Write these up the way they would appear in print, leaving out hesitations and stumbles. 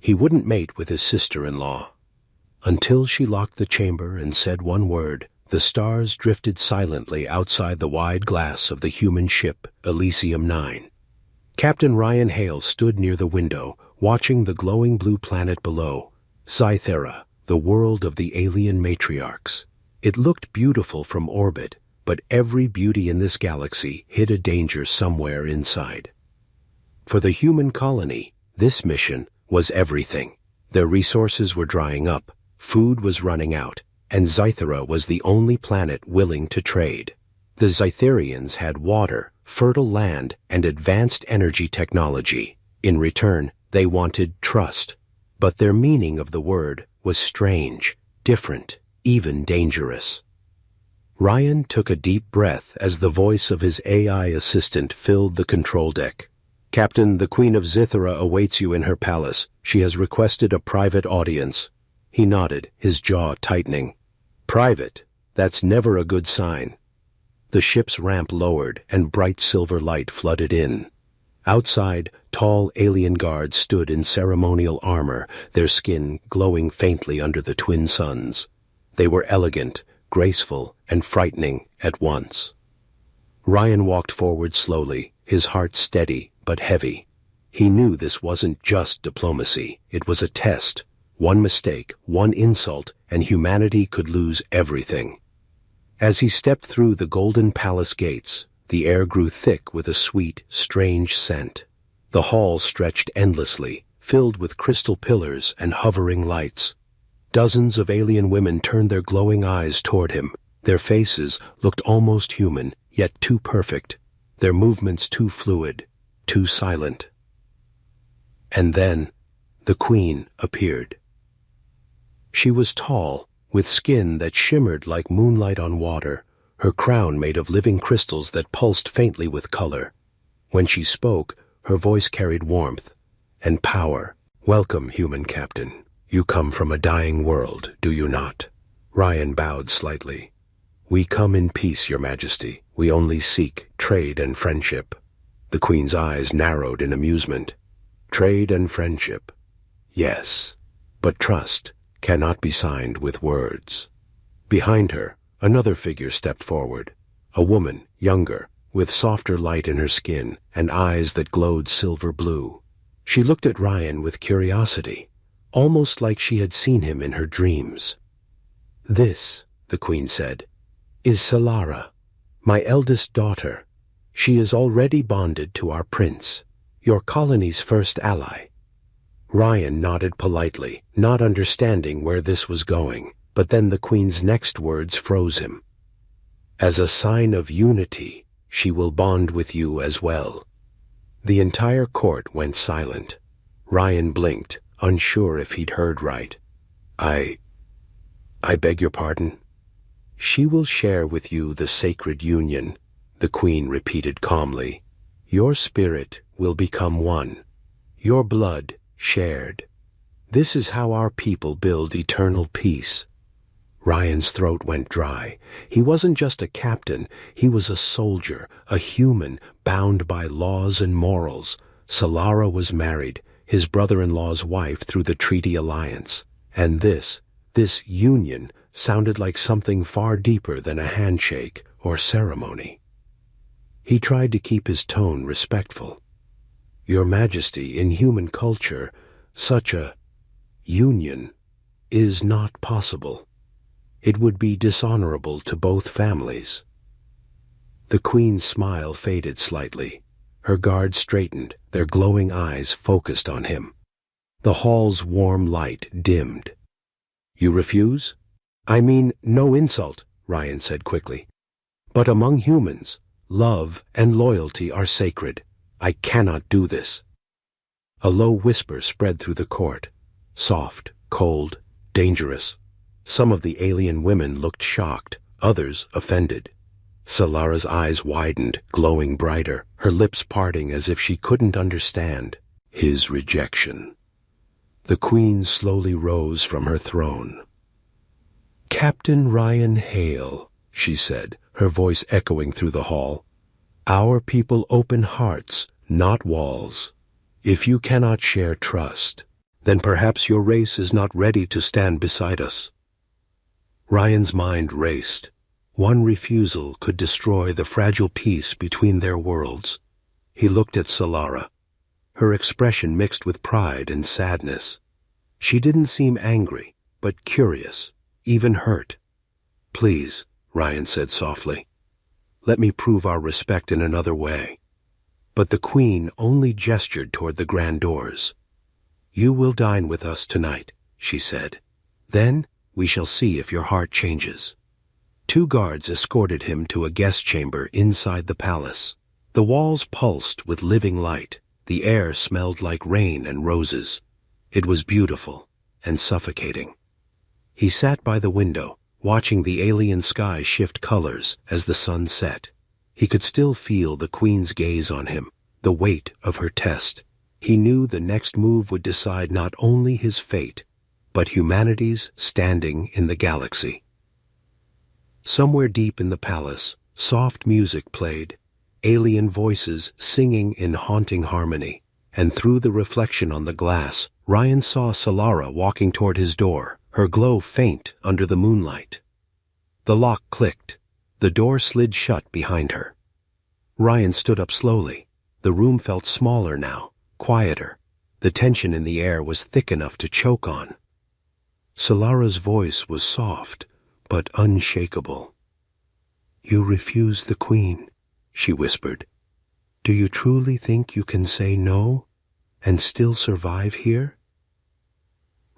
He wouldn't mate with his sister-in-law. Until she locked the chamber and said one word, the stars drifted silently outside the wide glass of the human ship Elysium 9. Captain Ryan Hale stood near the window, watching the glowing blue planet below, Zythera, the world of the alien matriarchs. It looked beautiful from orbit, but every beauty in this galaxy hid a danger somewhere inside. For the human colony, this mission was everything. Their resources were drying up, food was running out, and Zythera was the only planet willing to trade. The Zytherians had water, fertile land, and advanced energy technology. In return, they wanted trust. But their meaning of the word was strange, different, even dangerous. Ryan took a deep breath as the voice of his AI assistant filled the control deck. "Captain, the Queen of Zythera awaits you in her palace. She has requested a private audience." He nodded, his jaw tightening. "Private? That's never a good sign." The ship's ramp lowered, and bright silver light flooded in. Outside, tall alien guards stood in ceremonial armor, their skin glowing faintly under the twin suns. They were elegant, graceful, and frightening at once. Ryan walked forward slowly, his heart steady but heavy. He knew this wasn't just diplomacy, it was a test. One mistake, one insult, and humanity could lose everything. As he stepped through the golden palace gates, the air grew thick with a sweet, strange scent. The hall stretched endlessly, filled with crystal pillars and hovering lights. Dozens of alien women turned their glowing eyes toward him. Their faces looked almost human, yet too perfect. Their movements too fluid, too silent. And then, the Queen appeared. She was tall, with skin that shimmered like moonlight on water, her crown made of living crystals that pulsed faintly with color. When she spoke, her voice carried warmth and power. "Welcome, human captain. You come from a dying world, do you not?" Ryan bowed slightly. "We come in peace, your majesty. We only seek trade and friendship." The Queen's eyes narrowed in amusement. "Trade and friendship. Yes, but trust cannot be signed with words." Behind her, another figure stepped forward. A woman, younger, with softer light in her skin and eyes that glowed silver blue. She looked at Ryan with curiosity, almost like she had seen him in her dreams. "This," the Queen said, "is Solara, my eldest daughter. She is already bonded to our prince, your colony's first ally." Ryan nodded politely, not understanding where this was going, but then the Queen's next words froze him. "As a sign of unity, she will bond with you as well." The entire court went silent. Ryan blinked, unsure if he'd heard right. I beg your pardon?" "She will share with you the sacred union," the Queen repeated calmly. "Your spirit will become one, your blood shared. This is how our people build eternal peace." Ryan's throat went dry. He wasn't just a captain, he was a soldier, a human, bound by laws and morals. Solara was married, his brother-in-law's wife through the treaty alliance. And this union sounded like something far deeper than a handshake or ceremony. He tried to keep his tone respectful. "Your Majesty, in human culture, such a union is not possible. It would be dishonorable to both families." The Queen's smile faded slightly. Her guards straightened, their glowing eyes focused on him. The hall's warm light dimmed. "You refuse?" "I mean no insult," Ryan said quickly. "But among humans, love and loyalty are sacred. I cannot do this." A low whisper spread through the court. Soft, cold, dangerous. Some of the alien women looked shocked, others offended. Solara's eyes widened, glowing brighter, her lips parting as if she couldn't understand his rejection. The Queen slowly rose from her throne. "Captain Ryan Hale," she said, her voice echoing through the hall. "Our people open hearts, not walls. If you cannot share trust, Then perhaps your race is not ready to stand beside us. Ryan's mind raced. One refusal could destroy the fragile peace between their worlds. He looked at Solara, her expression mixed with pride and sadness. She didn't seem angry, but curious, even hurt. Please, Ryan said softly, let me prove our respect in another way. But the Queen only gestured toward the grand doors. You will dine with us tonight, she said. Then we shall see if your heart changes. 2 guards escorted him to a guest chamber inside the palace. The walls pulsed with living light. The air smelled like rain and roses. It was beautiful and suffocating. He sat by the window, watching the alien sky shift colors as the sun set. He could still feel the Queen's gaze on him, the weight of her test. He knew the next move would decide not only his fate, but humanity's standing in the galaxy. Somewhere deep in the palace, soft music played, alien voices singing in haunting harmony, and through the reflection on the glass, Ryan saw Solara walking toward his door, her glow faint under the moonlight. The lock clicked. The door slid shut behind her. Ryan stood up slowly. The room felt smaller now, quieter. The tension in the air was thick enough to choke on. Solara's voice was soft, but unshakable. You refuse the Queen, she whispered. Do you truly think you can say no and still survive here?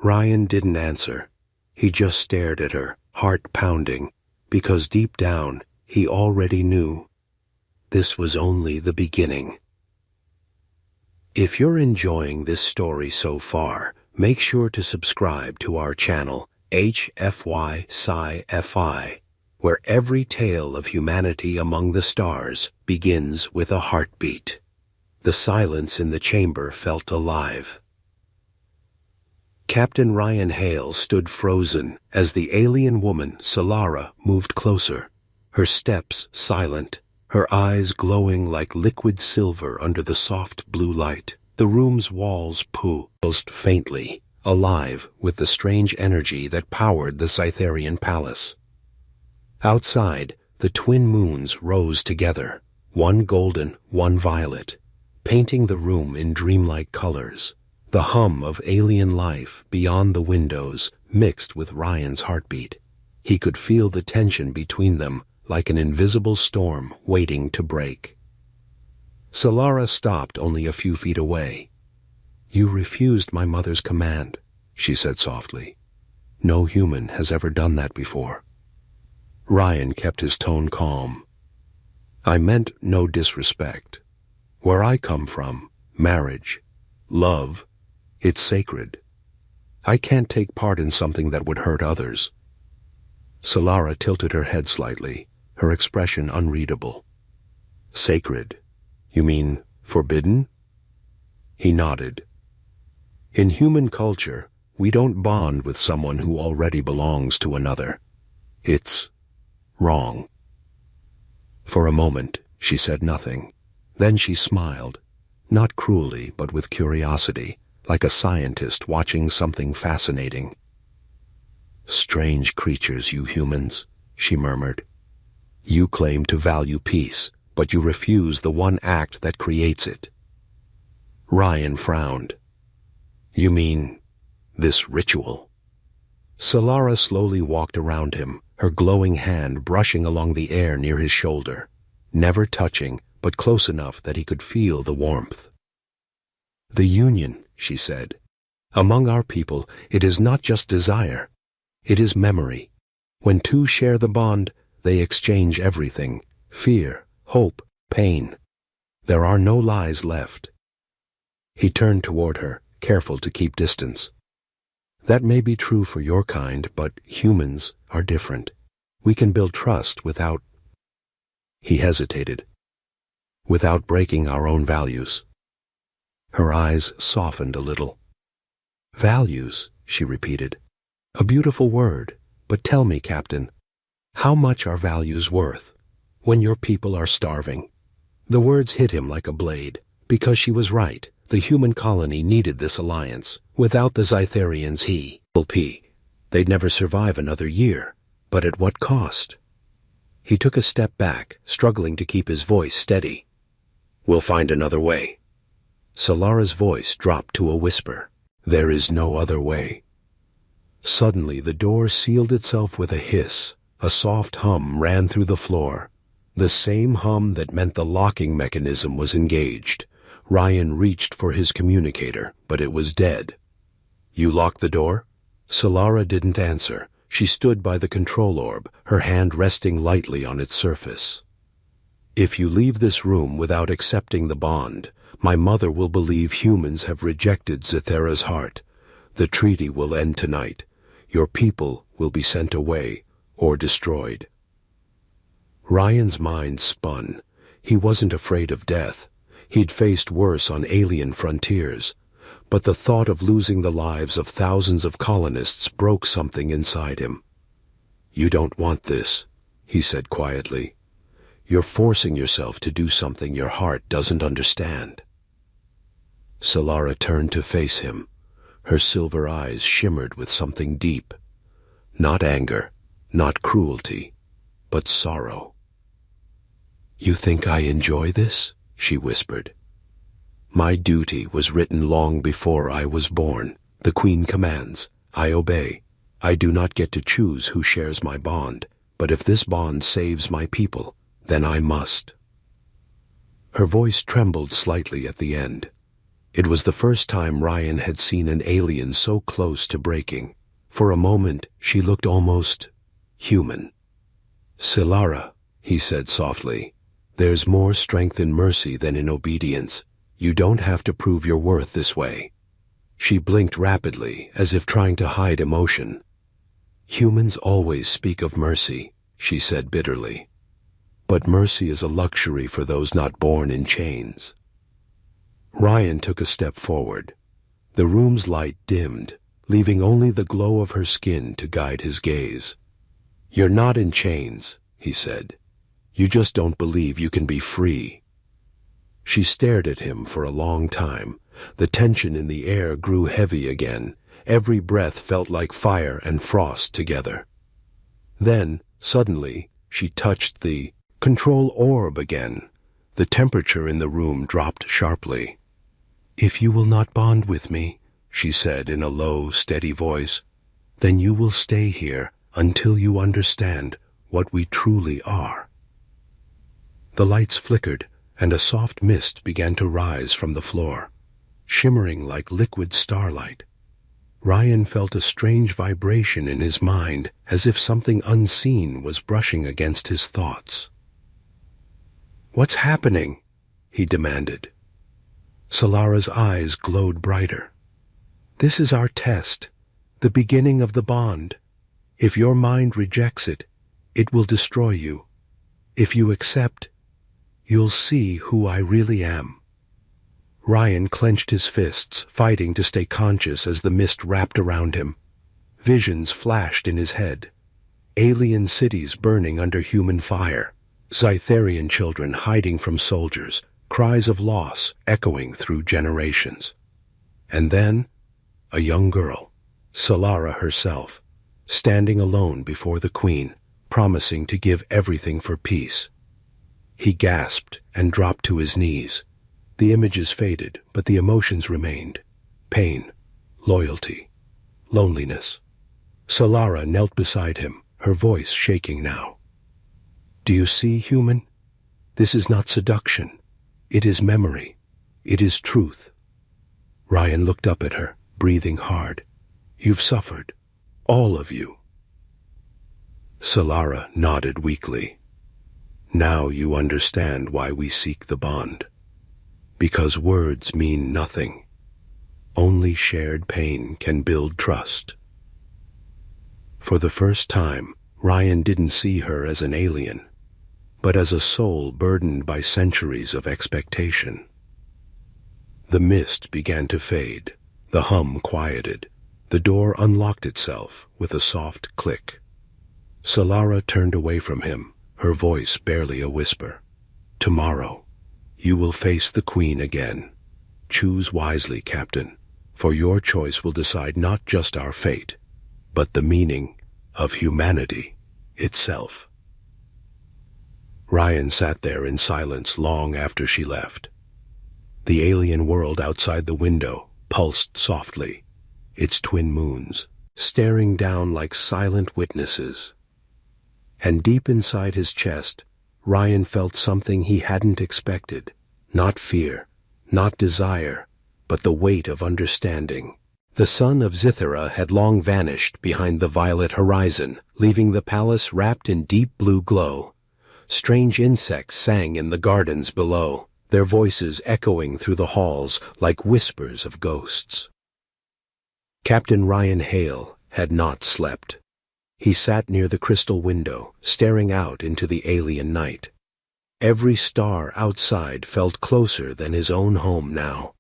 Ryan didn't answer. He just stared at her, heart pounding, because deep down he already knew this was only the beginning. If you're enjoying this story so far, make sure to subscribe to our channel, HFY Sci-Fi, where every tale of humanity among the stars begins with a heartbeat. The silence in the chamber felt alive. Captain Ryan Hale stood frozen as the alien woman, Solara, moved closer, her steps silent, her eyes glowing like liquid silver under the soft blue light. The room's walls pulsed faintly, alive with the strange energy that powered the Cytherian palace. Outside, the twin moons rose together, one golden, one violet, painting the room in dreamlike colors. The hum of alien life beyond the windows mixed with Ryan's heartbeat. He could feel the tension between them like an invisible storm waiting to break. Solara stopped only a few feet away. You refused my mother's command, she said softly. No human has ever done that before. Ryan kept his tone calm. I meant no disrespect. Where I come from, marriage, love, it's sacred. I can't take part in something that would hurt others. Solara tilted her head slightly, her expression unreadable. Sacred? You mean forbidden? He nodded. In human culture, we don't bond with someone who already belongs to another. It's wrong. For a moment, she said nothing. Then she smiled, not cruelly, but with curiosity, like a scientist watching something fascinating. Strange creatures, you humans, she murmured. You claim to value peace, but you refuse the one act that creates it. Ryan frowned. You mean this ritual? Solara slowly walked around him, her glowing hand brushing along the air near his shoulder, never touching, but close enough that he could feel the warmth. The union, she said. Among our people, it is not just desire. It is memory. When two share the bond, they exchange everything. Fear, hope, pain. There are no lies left. He turned toward her, careful to keep distance. That may be true for your kind, but humans are different. We can build trust without... He hesitated. Without breaking our own values. Her eyes softened a little. Values, she repeated. A beautiful word, but tell me, Captain, how much are values worth when your people are starving? The words hit him like a blade, because she was right. The human colony needed this alliance. Without the Zytharians, they'd never survive another year. But at what cost? He took a step back, struggling to keep his voice steady. "We'll find another way." Solara's voice dropped to a whisper. "There is no other way." Suddenly, the door sealed itself with a hiss. A soft hum ran through the floor. The same hum that meant the locking mechanism was engaged. Ryan reached for his communicator, but it was dead. "You locked the door?" Solara didn't answer. She stood by the control orb, her hand resting lightly on its surface. "If you leave this room without accepting the bond, my mother will believe humans have rejected Zathera's heart. The treaty will end tonight. Your people will be sent away or destroyed." Ryan's mind spun. He wasn't afraid of death. He'd faced worse on alien frontiers. But the thought of losing the lives of thousands of colonists broke something inside him. "You don't want this," he said quietly. "You're forcing yourself to do something your heart doesn't understand." Solara turned to face him. Her silver eyes shimmered with something deep. Not anger, not cruelty, but sorrow. "You think I enjoy this?" she whispered. "My duty was written long before I was born. The Queen commands. I obey. I do not get to choose who shares my bond, but if this bond saves my people, then I must." Her voice trembled slightly at the end. It was the first time Ryan had seen an alien so close to breaking. For a moment, she looked almost human. "Solara," he said softly, "there's more strength in mercy than in obedience. You don't have to prove your worth this way." She blinked rapidly, as if trying to hide emotion. "Humans always speak of mercy," she said bitterly. "But mercy is a luxury for those not born in chains." Ryan took a step forward. The room's light dimmed, leaving only the glow of her skin to guide his gaze. "You're not in chains," he said. "You just don't believe you can be free." She stared at him for a long time. The tension in the air grew heavy again. Every breath felt like fire and frost together. Then, suddenly, she touched the control orb again. The temperature in the room dropped sharply. "If you will not bond with me," she said in a low, steady voice, "then you will stay here until you understand what we truly are." The lights flickered, and a soft mist began to rise from the floor, shimmering like liquid starlight. Ryan felt a strange vibration in his mind, as if something unseen was brushing against his thoughts. "What's happening?" he demanded. Solara's eyes glowed brighter. "This is our test, the beginning of the bond. If your mind rejects it, it will destroy you. If you accept, you'll see who I really am." Ryan clenched his fists, fighting to stay conscious as the mist wrapped around him. Visions flashed in his head. Alien cities burning under human fire. Zytharian children hiding from soldiers. Cries of loss echoing through generations. And then, a young girl, Solara herself, standing alone before the Queen, promising to give everything for peace. He gasped and dropped to his knees. The images faded, but the emotions remained. Pain, loyalty, loneliness. Solara knelt beside him, her voice shaking now. "Do you see, human? This is not seduction. It is memory. It is truth." Ryan looked up at her, breathing hard. "You've suffered. All of you." Solara nodded weakly. "Now you understand why we seek the bond. Because words mean nothing. Only shared pain can build trust." For the first time, Ryan didn't see her as an alien, but as a soul burdened by centuries of expectation. The mist began to fade. The hum quieted. The door unlocked itself with a soft click. Solara turned away from him, her voice barely a whisper. "Tomorrow, you will face the Queen again. Choose wisely, Captain, for your choice will decide not just our fate, but the meaning of humanity itself. Ryan sat there in silence long after she left. The alien world outside the window pulsed softly, its twin moons staring down like silent witnesses. And deep inside his chest, Ryan felt something he hadn't expected. Not fear, not desire, but the weight of understanding. The sun of Zithara had long vanished behind the violet horizon, leaving the palace wrapped in deep blue glow. Strange insects sang in the gardens below, their voices echoing through the halls like whispers of ghosts. Captain Ryan Hale had not slept. He sat near the crystal window, staring out into the alien night. Every star outside felt closer than his own home now.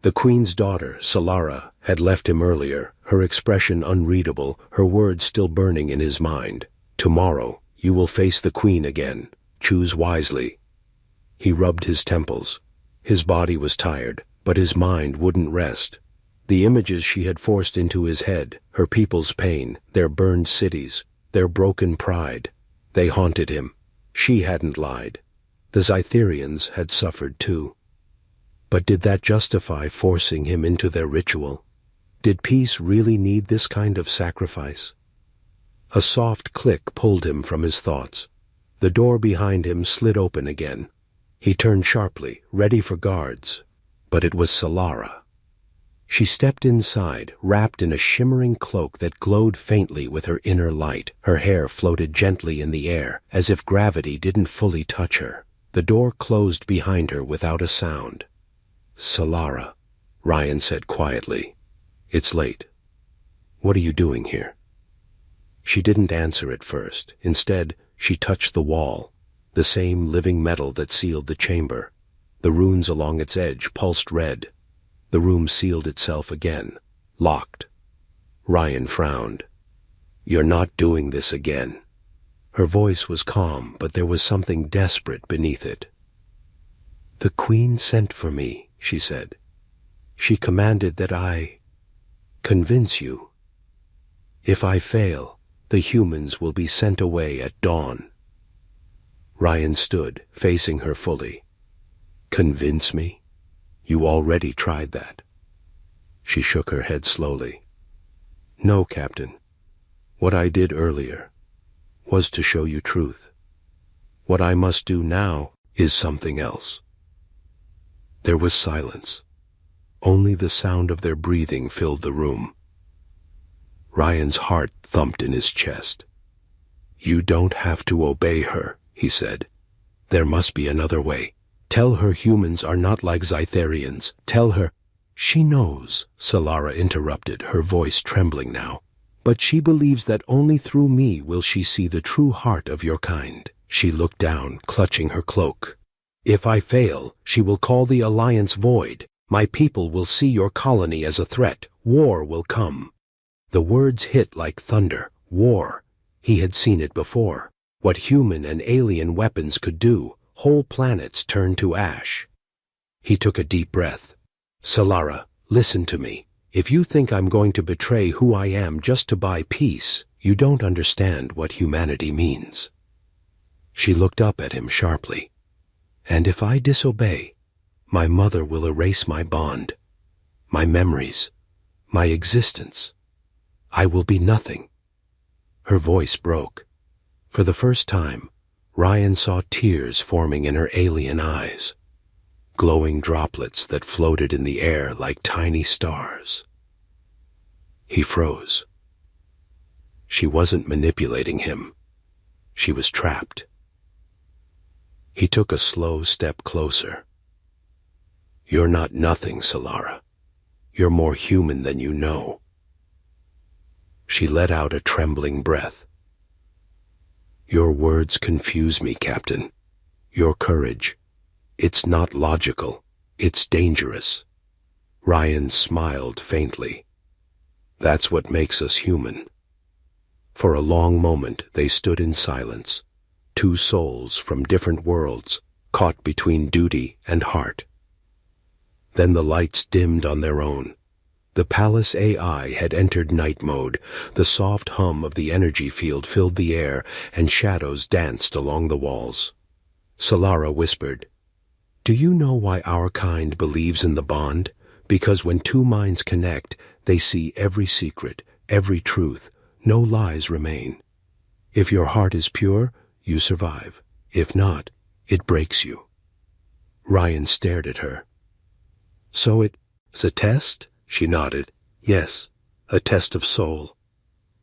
The Queen's daughter, Solara, had left him earlier, her expression unreadable, her words still burning in his mind. Tomorrow, you will face the Queen again. Choose wisely. He rubbed his temples. His body was tired, but his mind wouldn't rest. The images she had forced into his head, her people's pain, their burned cities, their broken pride, they haunted him. She hadn't lied. The Zytherians had suffered too. But did that justify forcing him into their ritual? Did peace really need this kind of sacrifice? A soft click pulled him from his thoughts. The door behind him slid open again. He turned sharply, ready for guards. But it was Solara. She stepped inside, wrapped in a shimmering cloak that glowed faintly with her inner light. Her hair floated gently in the air, as if gravity didn't fully touch her. The door closed behind her without a sound. Solara, Ryan said quietly. It's late. What are you doing here? She didn't answer at first. Instead, she touched the wall, the same living metal that sealed the chamber. The runes along its edge pulsed red. The room sealed itself again, locked. Ryan frowned. You're not doing this again. Her voice was calm, but there was something desperate beneath it. The Queen sent for me, she said. She commanded that I convince you. If I fail, the humans will be sent away at dawn. Ryan stood, facing her fully. Convince me? You already tried that. She shook her head slowly. No, Captain. What I did earlier was to show you truth. What I must do now is something else. There was silence. Only the sound of their breathing filled the room. Ryan's heart thumped in his chest. You don't have to obey her, he said. There must be another way. Tell her humans are not like Zytherians. Tell her— She knows, Solara interrupted, her voice trembling now. But she believes that only through me will she see the true heart of your kind. She looked down, clutching her cloak. If I fail, she will call the alliance void. My people will see your colony as a threat. War will come. The words hit like thunder. War. He had seen it before. What human and alien weapons could do. Whole planets turned to ash. He took a deep breath. Solara, listen to me. If you think I'm going to betray who I am just to buy peace, you don't understand what humanity means. She looked up at him sharply. And if I disobey, my mother will erase my bond, my memories, my existence. I will be nothing. Her voice broke. For the first time, Ryan saw tears forming in her alien eyes, glowing droplets that floated in the air like tiny stars. He froze. She wasn't manipulating him. She was trapped. He took a slow step closer. You're not nothing, Solara. You're more human than you know. She let out a trembling breath. Your words confuse me, Captain. Your courage. It's not logical. It's dangerous. Ryan smiled faintly. That's what makes us human. For a long moment they stood in silence, two souls from different worlds, caught between duty and heart. Then the lights dimmed on their own. The palace AI had entered night mode. The soft hum of the energy field filled the air, and shadows danced along the walls. Solara whispered, "Do you know why our kind believes in the bond? Because when two minds connect, they see every secret, every truth. No lies remain. If your heart is pure, you survive. If not, it breaks you." Ryan stared at her. "So it's a test?" She nodded. "Yes, a test of soul."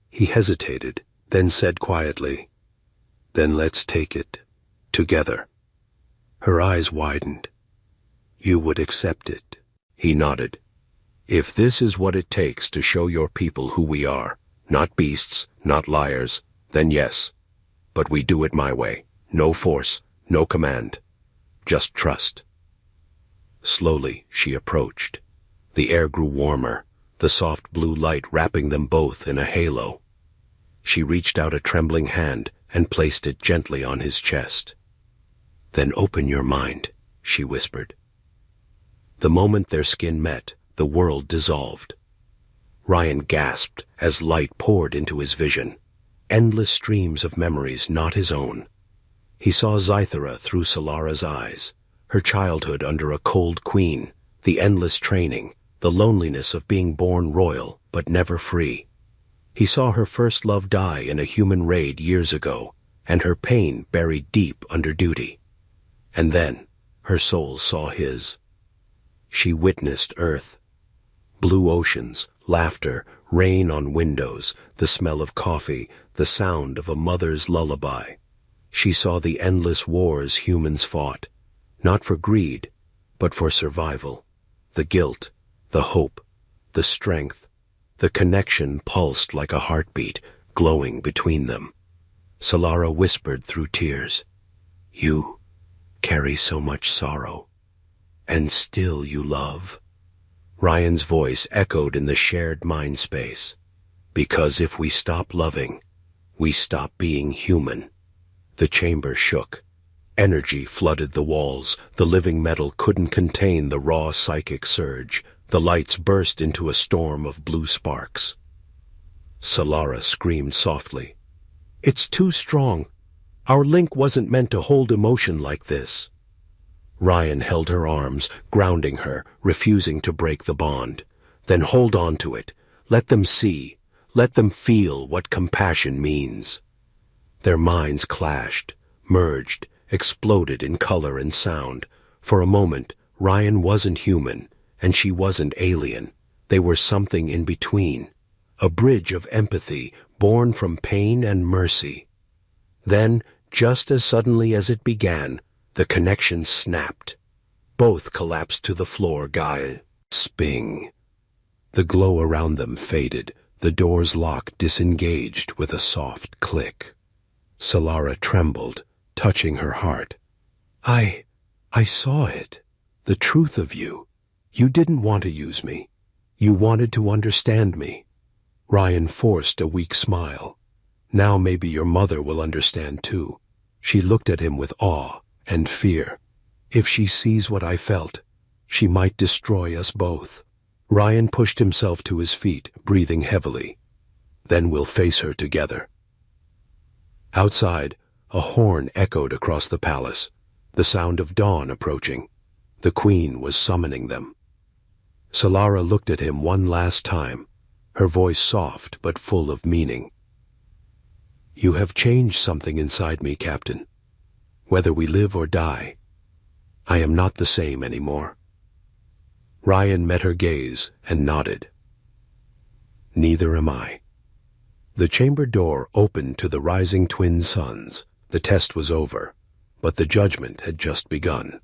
He hesitated, then said quietly, "Then let's take it together." Her eyes widened. "You would accept it?" He nodded. "If this is what it takes to show your people who we are, not beasts, not liars, then yes. But we do it my way. No force, no command. Just trust." Slowly, she approached. The air grew warmer, the soft blue light wrapping them both in a halo. She reached out a trembling hand and placed it gently on his chest. "Then open your mind," she whispered. The moment their skin met, the world dissolved. Ryan gasped as light poured into his vision. Endless streams of memories not his own. He saw Zythera through Solara's eyes, her childhood under a cold queen, the endless training, the loneliness of being born royal but never free. He saw her first love die in a human raid years ago, and her pain buried deep under duty. And then her soul saw his. She witnessed Earth. Blue oceans, laughter, rain on windows, the smell of coffee, the sound of a mother's lullaby. She saw the endless wars humans fought, not for greed, but for survival. The guilt, the hope, the strength, the connection pulsed like a heartbeat, glowing between them. Solara whispered through tears, "You carry so much sorrow, and still you love." Ryan's voice echoed in the shared mind space. "Because if we stop loving, we stop being human." The chamber shook. Energy flooded the walls. The living metal couldn't contain the raw psychic surge. The lights burst into a storm of blue sparks. Solara screamed softly, "It's too strong. Our link wasn't meant to hold emotion like this." Ryan held her arms, grounding her, refusing to break the bond. "Then hold on to it. Let them see. Let them feel what compassion means." Their minds clashed, merged, exploded in color and sound. For a moment, Ryan wasn't human, and she wasn't alien. They were something in between. A bridge of empathy, born from pain and mercy. Then, just as suddenly as it began, the connection snapped. Both collapsed to the floor, gasping. The glow around them faded. The door's lock disengaged with a soft click. Solara trembled, touching her heart. I saw it. The truth of you. You didn't want to use me. You wanted to understand me." Ryan forced a weak smile. "Now maybe your mother will understand too." She looked at him with awe and fear. "If she sees what I felt, she might destroy us both." Ryan pushed himself to his feet, breathing heavily. "Then we'll face her together." Outside, a horn echoed across the palace, the sound of dawn approaching. The queen was summoning them. Solara looked at him one last time, her voice soft but full of meaning. "You have changed something inside me, Captain. Whether we live or die, I am not the same anymore." Ryan met her gaze and nodded. "Neither am I." The chamber door opened to the rising twin suns. The test was over, but the judgment had just begun.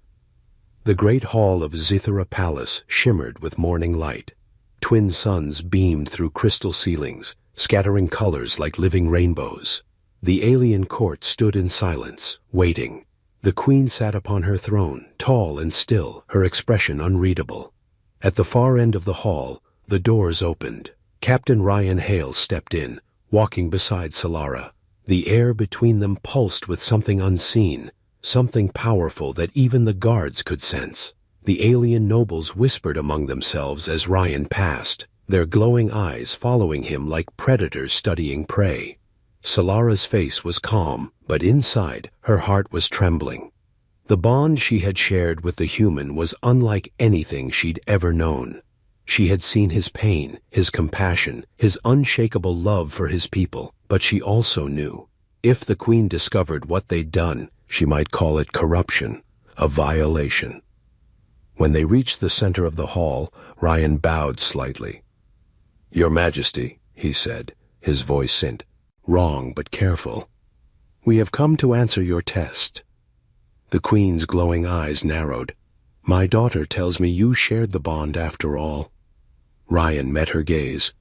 The great hall of Zythera Palace shimmered with morning light. Twin suns beamed through crystal ceilings, scattering colors like living rainbows. The alien court stood in silence, waiting. The queen sat upon her throne, tall and still, her expression unreadable. At the far end of the hall, the doors opened. Captain Ryan Hale stepped in, walking beside Solara. The air between them pulsed with something unseen, something powerful that even the guards could sense. The alien nobles whispered among themselves as Ryan passed, their glowing eyes following him like predators studying prey. Solara's face was calm, but inside, her heart was trembling. The bond she had shared with the human was unlike anything she'd ever known. She had seen his pain, his compassion, his unshakable love for his people, but she also knew, if the Queen discovered what they'd done, she might call it corruption, a violation. When they reached the center of the hall, Ryan bowed slightly. "Your Majesty," he said, his voice scint, wrong but careful. "We have come to answer your test." The Queen's glowing eyes narrowed. "My daughter tells me you shared the bond after all." Ryan met her gaze.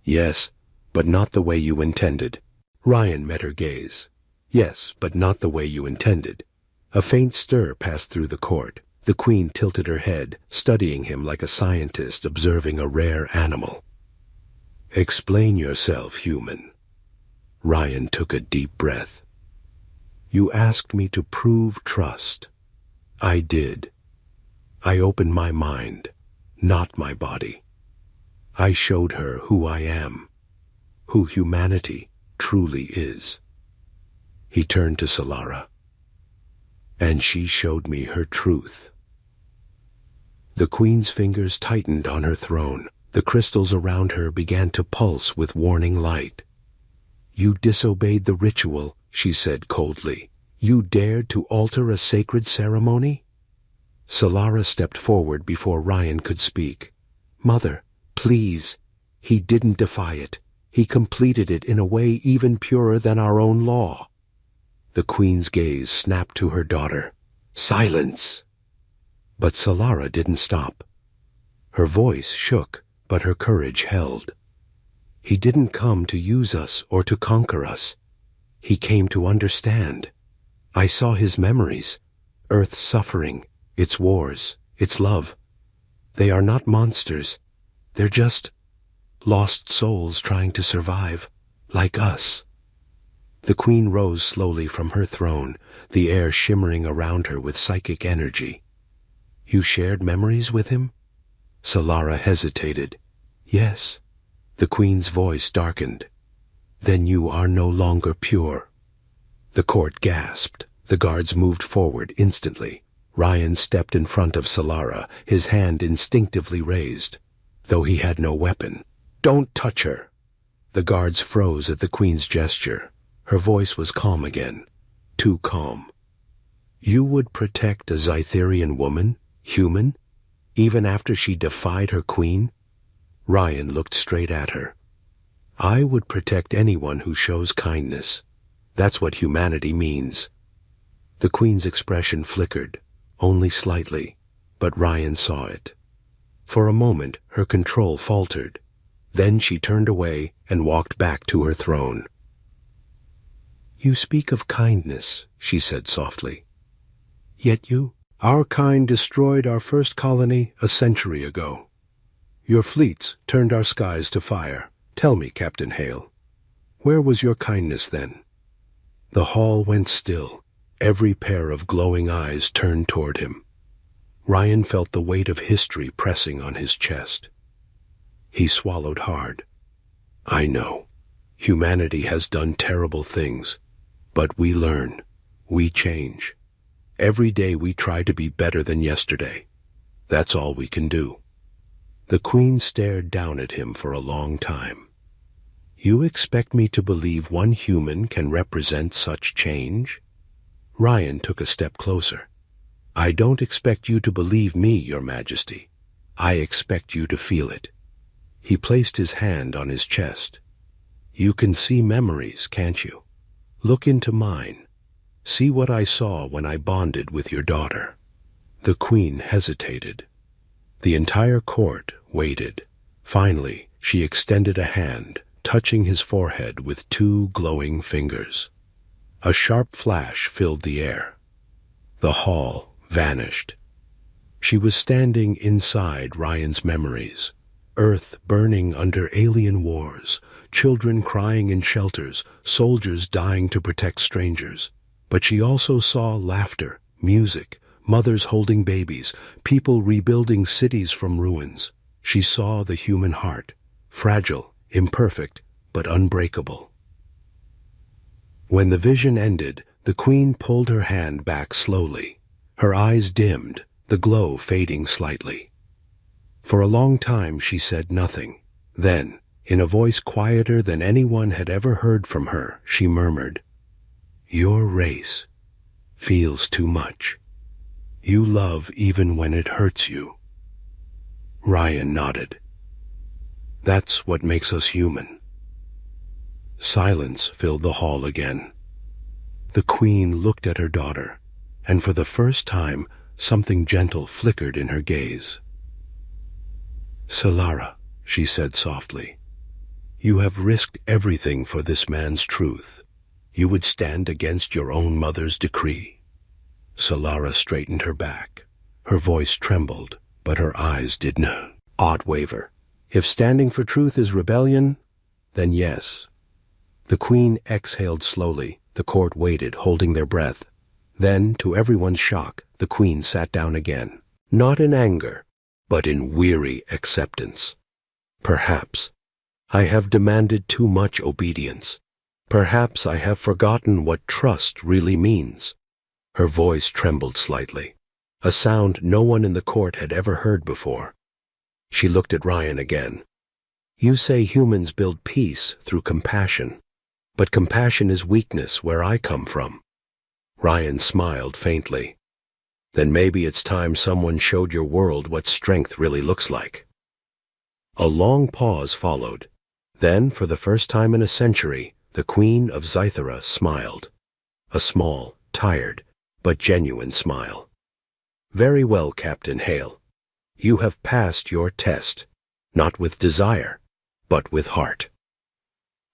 "Yes, but not the way you intended." Ryan met her gaze. "Yes, but not the way you intended." A faint stir passed through the court. The Queen tilted her head, studying him like a scientist observing a rare animal. "Explain yourself, human." Ryan took a deep breath. "You asked me to prove trust. I did. I opened my mind, not my body. I showed her who I am, who humanity truly is." He turned to Solara. "And she showed me her truth." The Queen's fingers tightened on her throne. The crystals around her began to pulse with warning light. "You disobeyed the ritual," she said coldly. "You dared to alter a sacred ceremony?" Solara stepped forward before Ryan could speak. "Mother, please. He didn't defy it. He completed it in a way even purer than our own law." The Queen's gaze snapped to her daughter. "Silence!" But Solara didn't stop. Her voice shook, but her courage held. "He didn't come to use us or to conquer us. He came to understand. I saw his memories, Earth's suffering, its wars, its love. They are not monsters. They're just lost souls trying to survive, like us." The Queen rose slowly from her throne, the air shimmering around her with psychic energy. "You shared memories with him?" Solara hesitated. "Yes." The Queen's voice darkened. "Then you are no longer pure." The court gasped. The guards moved forward instantly. Ryan stepped in front of Solara, his hand instinctively raised, though he had no weapon. "Don't touch her!" The guards froze at the Queen's gesture. Her voice was calm again, too calm. "You would protect a Zytherian woman, human, even after she defied her queen?" Ryan looked straight at her. "I would protect anyone who shows kindness. That's what humanity means." The Queen's expression flickered, only slightly, but Ryan saw it. For a moment, her control faltered. Then she turned away and walked back to her throne. "You speak of kindness," she said softly. "Yet our kind destroyed our first colony a century ago. Your fleets turned our skies to fire. Tell me, Captain Hale, where was your kindness then?" The hall went still. Every pair of glowing eyes turned toward him. Ryan felt the weight of history pressing on his chest. He swallowed hard. "I know. Humanity has done terrible things. But we learn. We change. Every day we try to be better than yesterday. That's all we can do." The Queen stared down at him for a long time. "You expect me to believe one human can represent such change?" Ryan took a step closer. "I don't expect you to believe me, Your Majesty. I expect you to feel it." He placed his hand on his chest. "You can see memories, can't you? Look into mine. See what I saw when I bonded with your daughter." The Queen hesitated. The entire court waited. Finally, she extended a hand, touching his forehead with two glowing fingers. A sharp flash filled the air. The hall vanished. She was standing inside Ryan's memories. Earth burning under alien wars, children crying in shelters, soldiers dying to protect strangers. But she also saw laughter, music, mothers holding babies, people rebuilding cities from ruins. She saw the human heart, fragile, imperfect, but unbreakable. When the vision ended, the queen pulled her hand back slowly. Her eyes dimmed, the glow fading slightly. For a long time she said nothing. Then, in a voice quieter than anyone had ever heard from her, she murmured, "Your race feels too much. You love even when it hurts you." Ryan nodded. "That's what makes us human." Silence filled the hall again. The queen looked at her daughter, and for the first time something gentle flickered in her gaze. "Solara," she said softly, "you have risked everything for this man's truth. You would stand against your own mother's decree." Solara straightened her back. Her voice trembled, but her eyes did not waver. "If standing for truth is rebellion, then yes." The queen exhaled slowly. The court waited, holding their breath. Then, to everyone's shock, the queen sat down again. Not in anger, but in weary acceptance. "Perhaps I have demanded too much obedience. Perhaps I have forgotten what trust really means." Her voice trembled slightly, a sound no one in the court had ever heard before. She looked at Ryan again. "You say humans build peace through compassion, but compassion is weakness where I come from." Ryan smiled faintly. "Then maybe it's time someone showed your world what strength really looks like." A long pause followed. Then, for the first time in a century, the Queen of Zythera smiled. A small, tired, but genuine smile. "Very well, Captain Hale. You have passed your test, not with desire, but with heart."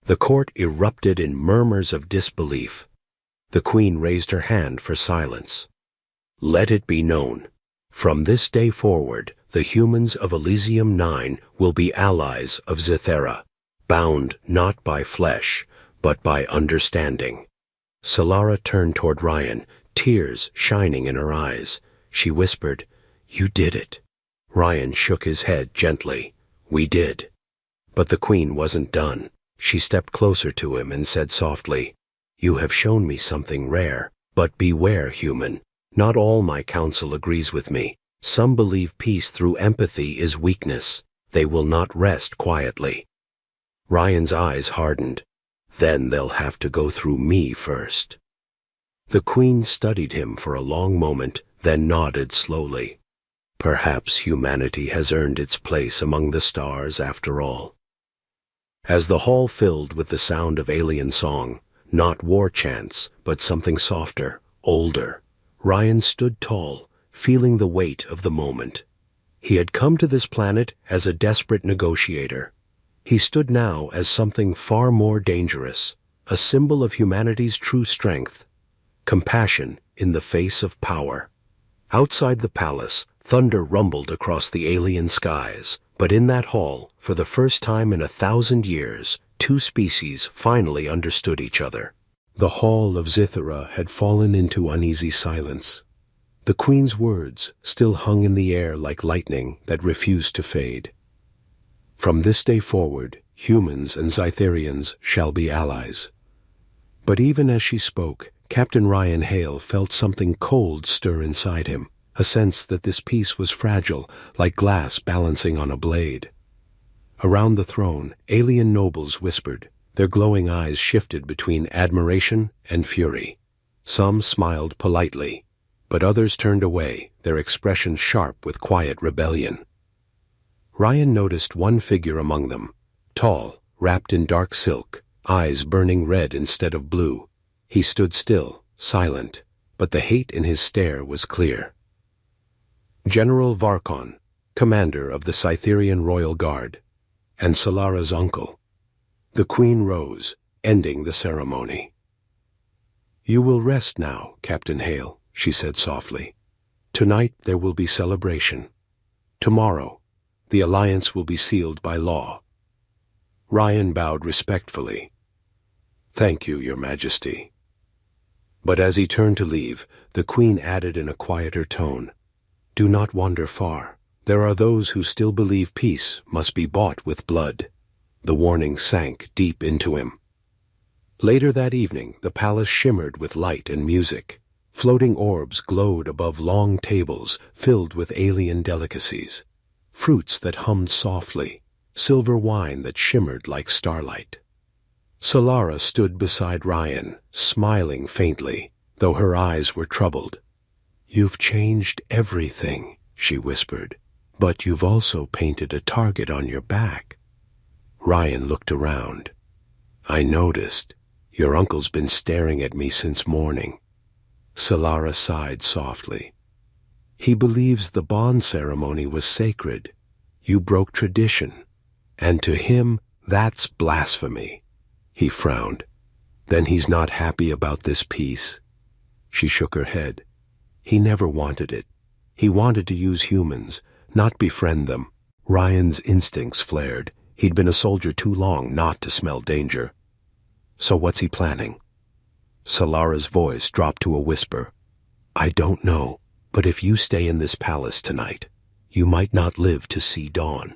The court erupted in murmurs of disbelief. The Queen raised her hand for silence. "Let it be known, from this day forward, the humans of Elysium 9 will be allies of Zythera, bound not by flesh, but by understanding." Solara turned toward Ryan, tears shining in her eyes. She whispered, "You did it." Ryan shook his head gently. "We did." But the queen wasn't done. She stepped closer to him and said softly, "You have shown me something rare, but beware, human. Not all my counsel agrees with me. Some believe peace through empathy is weakness. They will not rest quietly." Ryan's eyes hardened. "Then they'll have to go through me first." The queen studied him for a long moment, then nodded slowly. "Perhaps humanity has earned its place among the stars after all." As the hall filled with the sound of alien song, not war chants, but something softer, older, Ryan stood tall, feeling the weight of the moment. He had come to this planet as a desperate negotiator. He stood now as something far more dangerous, a symbol of humanity's true strength, compassion in the face of power. Outside the palace, thunder rumbled across the alien skies, but in that hall, for the first time in 1,000 years, two species finally understood each other. The hall of Zythera had fallen into uneasy silence. The queen's words still hung in the air like lightning that refused to fade. "From this day forward, humans and Zytherians shall be allies." But even as she spoke, Captain Ryan Hale felt something cold stir inside him, a sense that this peace was fragile, like glass balancing on a blade. Around the throne, alien nobles whispered. Their glowing eyes shifted between admiration and fury. Some smiled politely, but others turned away, their expressions sharp with quiet rebellion. Ryan noticed one figure among them, tall, wrapped in dark silk, eyes burning red instead of blue. He stood still, silent, but the hate in his stare was clear. General Varkon, commander of the Cytherian Royal Guard, and Solara's uncle. The queen rose, ending the ceremony. "You will rest now, Captain Hale," she said softly. "Tonight there will be celebration. Tomorrow, the alliance will be sealed by law." Ryan bowed respectfully. "Thank you, Your Majesty." But as he turned to leave, the queen added in a quieter tone, "Do not wander far. There are those who still believe peace must be bought with blood." The warning sank deep into him. Later that evening, the palace shimmered with light and music. Floating orbs glowed above long tables filled with alien delicacies. Fruits that hummed softly, silver wine that shimmered like starlight. Solara stood beside Ryan, smiling faintly, though her eyes were troubled. "You've changed everything," she whispered, "but you've also painted a target on your back." Ryan looked around. "I noticed. Your uncle's been staring at me since morning." Solara sighed softly. "He believes the bond ceremony was sacred. You broke tradition, and to him that's blasphemy." He frowned. "Then he's not happy about this peace?" She shook her head. "He never wanted it. He wanted to use humans, not befriend them." Ryan's instincts flared. He'd been a soldier too long not to smell danger. "So what's he planning?" Solara's voice dropped to a whisper. "I don't know, but if you stay in this palace tonight, you might not live to see dawn."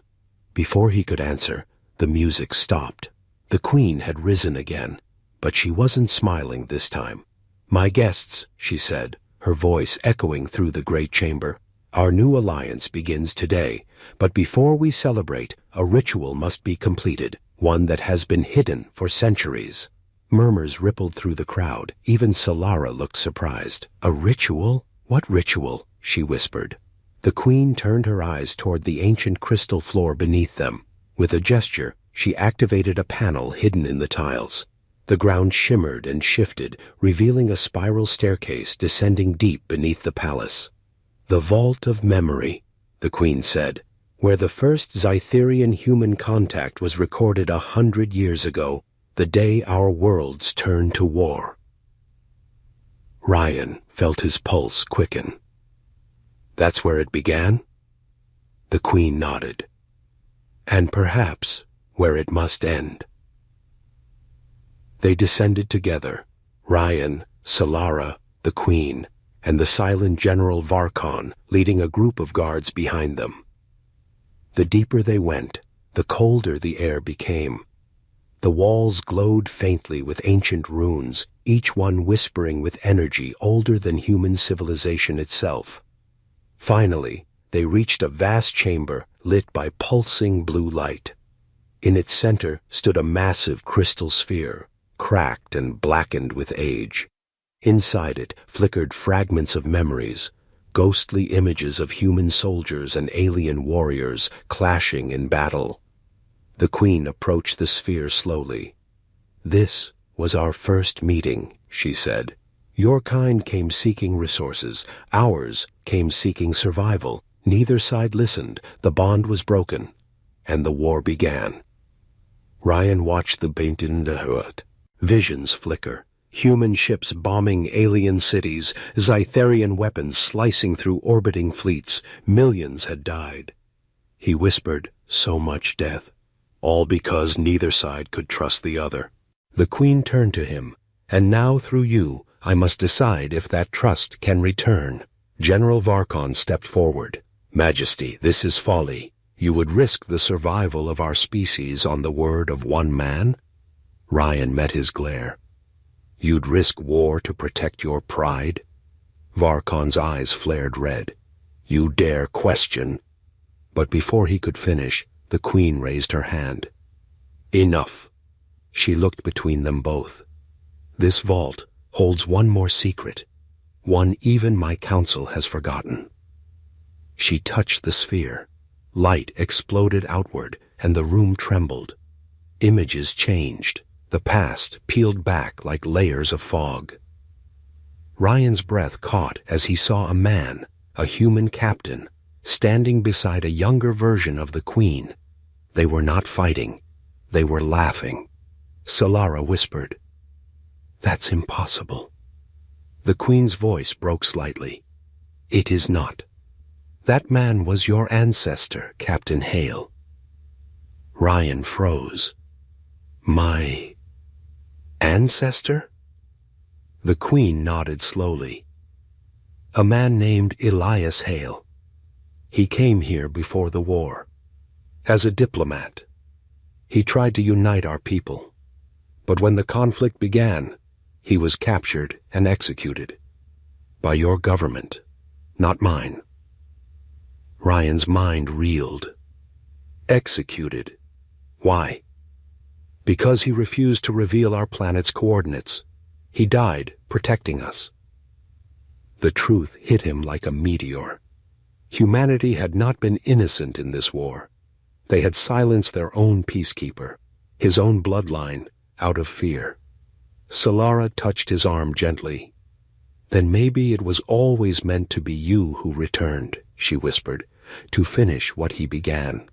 Before he could answer, the music stopped. The queen had risen again, but she wasn't smiling this time. "My guests," she said, her voice echoing through the great chamber, "our new alliance begins today, but before we celebrate, a ritual must be completed, one that has been hidden for centuries." Murmurs rippled through the crowd. Even Solara looked surprised. "A ritual? What ritual?" she whispered. The queen turned her eyes toward the ancient crystal floor beneath them. With a gesture, she activated a panel hidden in the tiles. The ground shimmered and shifted, revealing a spiral staircase descending deep beneath the palace. "The Vault of Memory," the queen said, "where the first Zytherian human contact was recorded 100 years ago, the day our worlds turned to war." Ryan felt his pulse quicken. "That's where it began?" The queen nodded. "And perhaps where it must end." They descended together, Ryan, Solara, the queen, and the silent General Varkon leading a group of guards behind them. The deeper they went, the colder the air became. The walls glowed faintly with ancient runes, each one whispering with energy older than human civilization itself. Finally, they reached a vast chamber lit by pulsing blue light. In its center stood a massive crystal sphere, cracked and blackened with age. Inside it flickered fragments of memories, ghostly images of human soldiers and alien warriors clashing in battle. The queen approached the sphere slowly. "This was our first meeting," she said. "Your kind came seeking resources. Ours came seeking survival. Neither side listened. The bond was broken, and the war began." Ryan watched the Beintindahuat. Visions flicker. Human ships bombing alien cities, Zytherian weapons slicing through orbiting fleets. Millions had died. He whispered, "So much death. All because neither side could trust the other." The queen turned to him. "And now, through you, I must decide if that trust can return." General Varkon stepped forward. "Majesty, this is folly. You would risk the survival of our species on the word of one man?" Ryan met his glare. "You'd risk war to protect your pride?" Varkon's eyes flared red. "You dare question?" But before he could finish, the queen raised her hand. "Enough." She looked between them both. "This vault holds one more secret, one even my council has forgotten." She touched the sphere. Light exploded outward, and the room trembled. Images changed. The past peeled back like layers of fog. Ryan's breath caught as he saw a man, a human captain, standing beside a younger version of the queen. They were not fighting. They were laughing. Solara whispered, "That's impossible." The queen's voice broke slightly. "It is not. That man was your ancestor, Captain Hale." Ryan froze. "My ancestor?" The queen nodded slowly. A man named Elias Hale. He came here before the war. As a diplomat. He tried to unite our people. But when the conflict began, he was captured and executed. By your government, not mine. Ryan's mind reeled. Executed. Why? Because he refused to reveal our planet's coordinates. He died protecting us. The truth hit him like a meteor. Humanity had not been innocent in this war. They had silenced their own peacekeeper, his own bloodline, out of fear. Solara touched his arm gently. Then maybe it was always meant to be you who returned, she whispered, to finish what he began.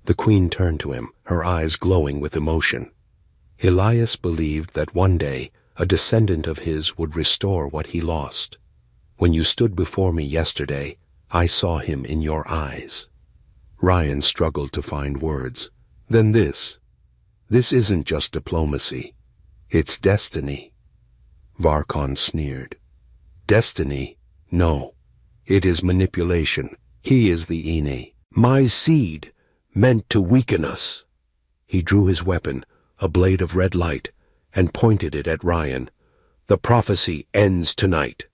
The queen turned to him, her eyes glowing with emotion. Elias believed that one day a descendant of his would restore what he lost. When you stood before me yesterday, I saw him in your eyes. Ryan struggled to find words. Then this. This isn't just diplomacy. It's destiny. Varkon sneered. Destiny? No. It is manipulation. He is the Ine. My seed, meant to weaken us. He drew his weapon, a blade of red light, and pointed it at Ryan. The prophecy ends tonight.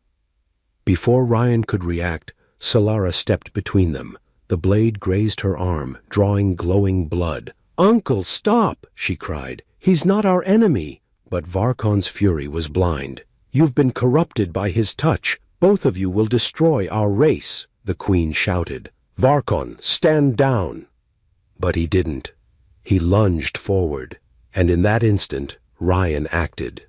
Before Ryan could react, Solara stepped between them. The blade grazed her arm, drawing glowing blood. Uncle, stop, she cried. He's not our enemy. But Varkon's fury was blind. You've been corrupted by his touch. Both of you will destroy our race, the queen shouted. Varkon, stand down. But he didn't. He lunged forward, and in that instant, Ryan acted.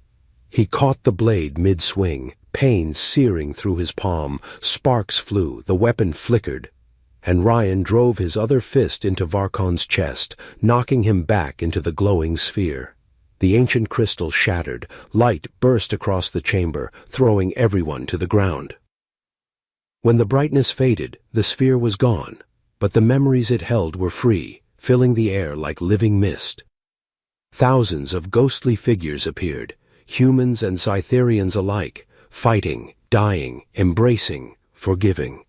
He caught the blade mid-swing, pain searing through his palm. Sparks flew, the weapon flickered, and Ryan drove his other fist into Varkon's chest, knocking him back into the glowing sphere. The ancient crystal shattered, light burst across the chamber, throwing everyone to the ground. When the brightness faded, the sphere was gone, but the memories it held were free, filling the air like living mist. Thousands of ghostly figures appeared, humans and Cytherians alike, fighting, dying, embracing, forgiving.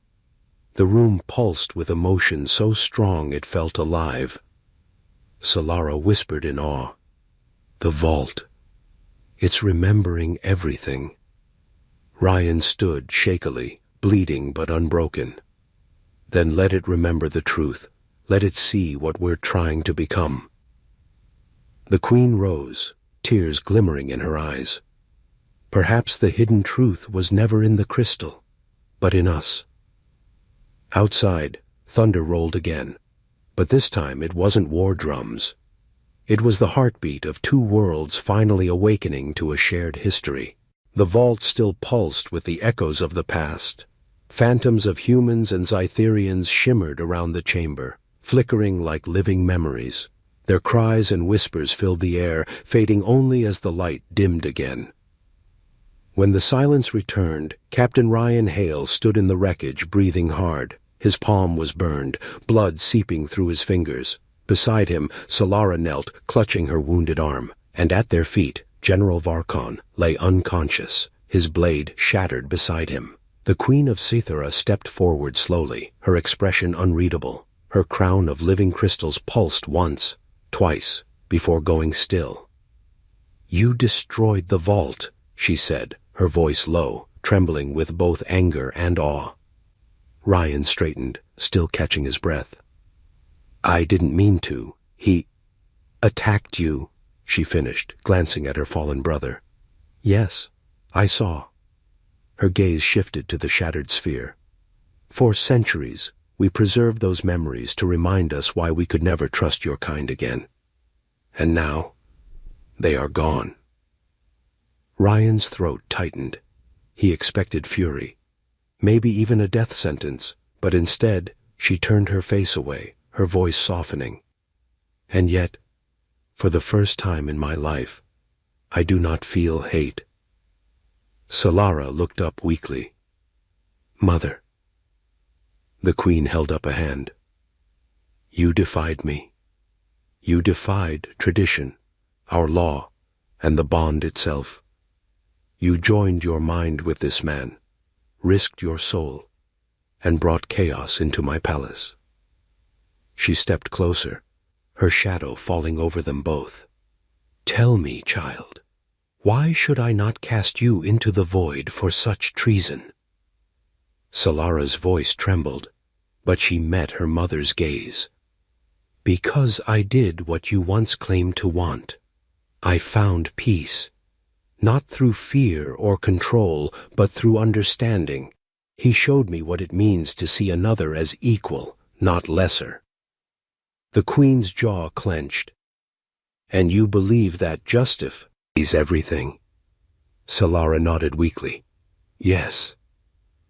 The room pulsed with emotion so strong it felt alive. Solara whispered in awe. The vault. It's remembering everything. Ryan stood shakily, bleeding but unbroken. Then let it remember the truth. Let it see what we're trying to become. The queen rose, tears glimmering in her eyes. Perhaps the hidden truth was never in the crystal, but in us. Outside, thunder rolled again, but this time it wasn't war drums. It was the heartbeat of two worlds finally awakening to a shared history. The vault still pulsed with the echoes of the past. Phantoms of humans and Cytherians shimmered around the chamber, flickering like living memories. Their cries and whispers filled the air, fading only as the light dimmed again. When the silence returned, Captain Ryan Hale stood in the wreckage, breathing hard. His palm was burned, blood seeping through his fingers. Beside him, Solara knelt, clutching her wounded arm, and at their feet, General Varkon lay unconscious, his blade shattered beside him. The Queen of Cythera stepped forward slowly, her expression unreadable. Her crown of living crystals pulsed once, twice, before going still. You destroyed the vault, she said, her voice low, trembling with both anger and awe. Ryan straightened, still catching his breath. I didn't mean to. He attacked you, she finished, glancing at her fallen brother. Yes, I saw. Her gaze shifted to the shattered sphere. For centuries, we preserved those memories to remind us why we could never trust your kind again. And now, they are gone. Ryan's throat tightened. He expected fury, maybe even a death sentence, but instead, she turned her face away, her voice softening. And yet, for the first time in my life, I do not feel hate. Solara looked up weakly. Mother. The queen held up a hand. You defied me. You defied tradition, our law, and the bond itself. You joined your mind with this man, risked your soul, and brought chaos into my palace. She stepped closer, her shadow falling over them both. Tell me, child, why should I not cast you into the void for such treason? Solara's voice trembled, but she met her mother's gaze. Because I did what you once claimed to want. I found peace, not through fear or control, but through understanding. He showed me what it means to see another as equal, not lesser. The queen's jaw clenched. And you believe that justice is everything? Solara nodded weakly. Yes.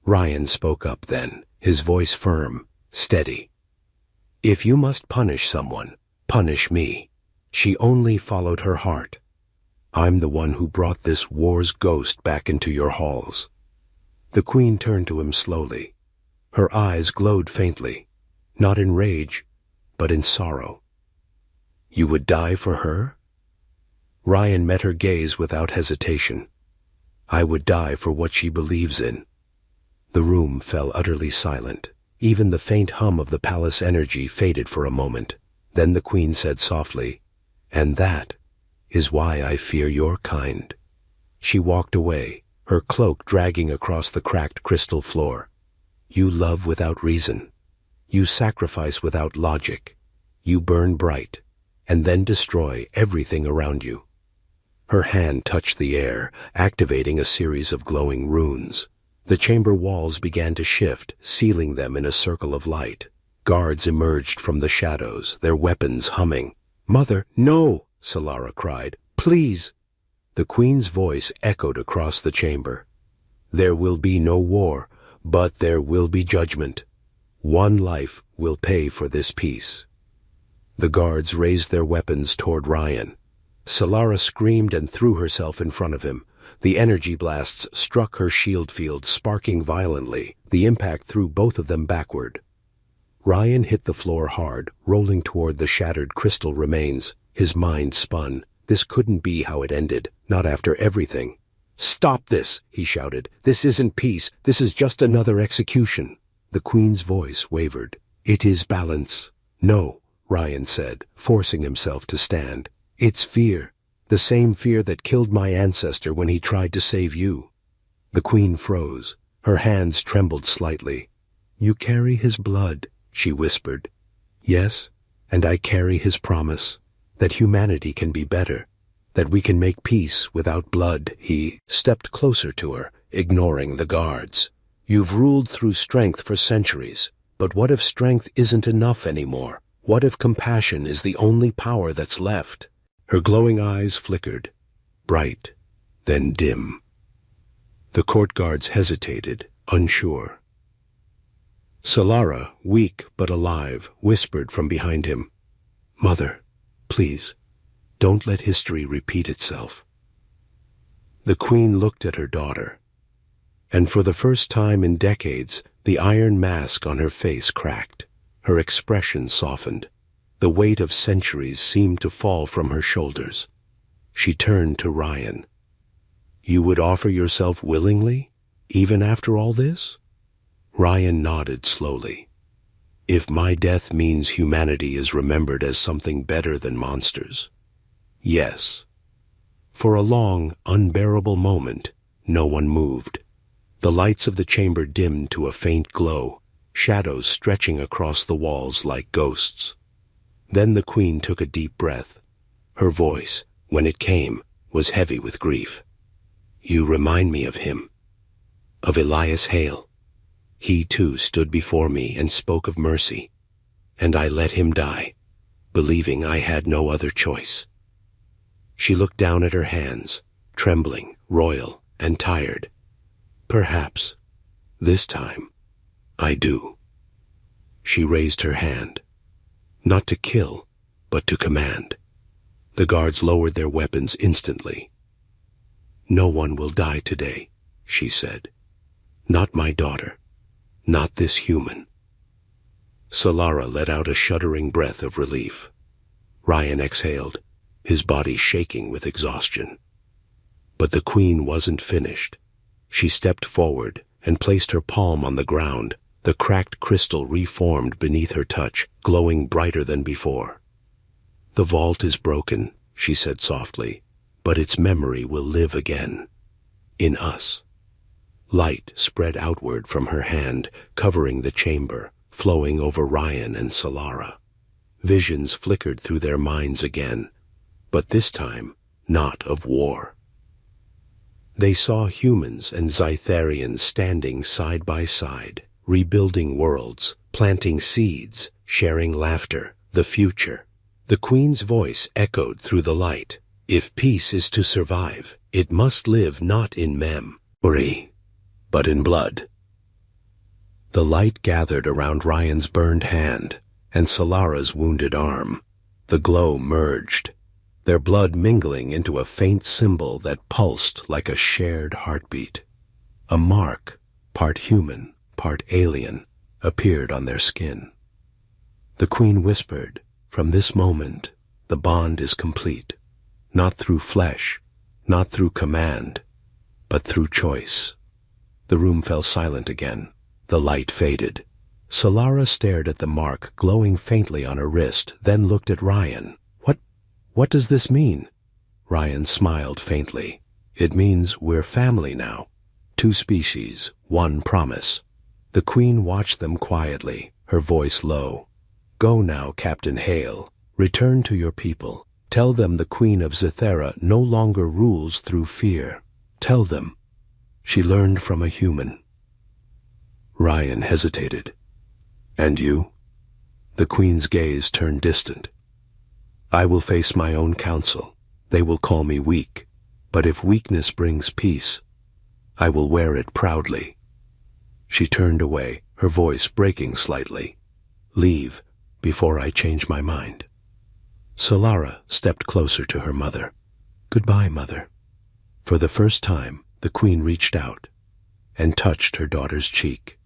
Ryan spoke up then, his voice firm, steady. If you must punish someone, punish me. She only followed her heart. I'm the one who brought this war's ghost back into your halls. The queen turned to him slowly. Her eyes glowed faintly, not in rage, but in sorrow. You would die for her? Ryan met her gaze without hesitation. I would die for what she believes in. The room fell utterly silent. Even the faint hum of the palace energy faded for a moment. Then the queen said softly, And that is why I fear your kind. She walked away, her cloak dragging across the cracked crystal floor. You love without reason. You sacrifice without logic. You burn bright, and then destroy everything around you. Her hand touched the air, activating a series of glowing runes. The chamber walls began to shift, sealing them in a circle of light. Guards emerged from the shadows, their weapons humming. Mother, no! Solara cried. Please! The queen's voice echoed across the chamber. There will be no war, but there will be judgment. One life will pay for this peace. The guards raised their weapons toward Ryan. Solara screamed and threw herself in front of him. The energy blasts struck her shield field, sparking violently. The impact threw both of them backward. Ryan hit the floor hard, rolling toward the shattered crystal remains. His mind spun. This couldn't be how it ended, not after everything. Stop this, he shouted. This isn't peace. This is just another execution. The queen's voice wavered. It is balance. No, Ryan said, forcing himself to stand. It's fear. The same fear that killed my ancestor when he tried to save you. The queen froze. Her hands trembled slightly. You carry his blood, she whispered. Yes, and I carry his promise, that humanity can be better, that we can make peace without blood. He stepped closer to her, ignoring the guards. You've ruled through strength for centuries, but what if strength isn't enough anymore? What if compassion is the only power that's left? Her glowing eyes flickered, bright, then dim. The court guards hesitated, unsure. Solara, weak but alive, whispered from behind him, Mother, please, don't let history repeat itself. The queen looked at her daughter, and for the first time in decades, the iron mask on her face cracked. Her expression softened. The weight of centuries seemed to fall from her shoulders. She turned to Ryan. You would offer yourself willingly, even after all this? Ryan nodded slowly. If my death means humanity is remembered as something better than monsters, yes. For a long, unbearable moment, no one moved. The lights of the chamber dimmed to a faint glow, shadows stretching across the walls like ghosts. Then the queen took a deep breath. Her voice, when it came, was heavy with grief. You remind me of him, of Elias Hale. He too stood before me and spoke of mercy, and I let him die, believing I had no other choice. She looked down at her hands, trembling, royal, and tired. Perhaps, this time, I do. She raised her hand. Not to kill, but to command. The guards lowered their weapons instantly. No one will die today, she said. Not my daughter. Not this human. Solara let out a shuddering breath of relief. Ryan exhaled, his body shaking with exhaustion. But the queen wasn't finished. She stepped forward and placed her palm on the ground. The cracked crystal reformed beneath her touch, glowing brighter than before. "The vault is broken," she said softly, "but its memory will live again. In us." Light spread outward from her hand, covering the chamber, flowing over Ryan and Solara. Visions flickered through their minds again, but this time not of war. They saw humans and Zytharians standing side by side, rebuilding worlds, planting seeds, sharing laughter, the future. The queen's voice echoed through the light. "If peace is to survive, it must live not in memory, but in blood." The light gathered around Ryan's burned hand and Solara's wounded arm. The glow merged, their blood mingling into a faint symbol that pulsed like a shared heartbeat. A mark, part human, part alien, appeared on their skin. The queen whispered, "From this moment, the bond is complete, not through flesh, not through command, but through choice." The room fell silent again. The light faded. Solara stared at the mark glowing faintly on her wrist, then looked at Ryan. What does this mean?" Ryan smiled faintly. "It means we're family now. 2 species, 1 promise." The queen watched them quietly, her voice low. "Go now, Captain Hale. Return to your people. Tell them the Queen of Zathera no longer rules through fear. Tell them she learned from a human." Ryan hesitated. "And you?" The queen's gaze turned distant. "I will face my own counsel. They will call me weak, but if weakness brings peace, I will wear it proudly." She turned away, her voice breaking slightly. "Leave before I change my mind." Solara stepped closer to her mother. "Goodbye, mother." For the first time, the queen reached out and touched her daughter's cheek.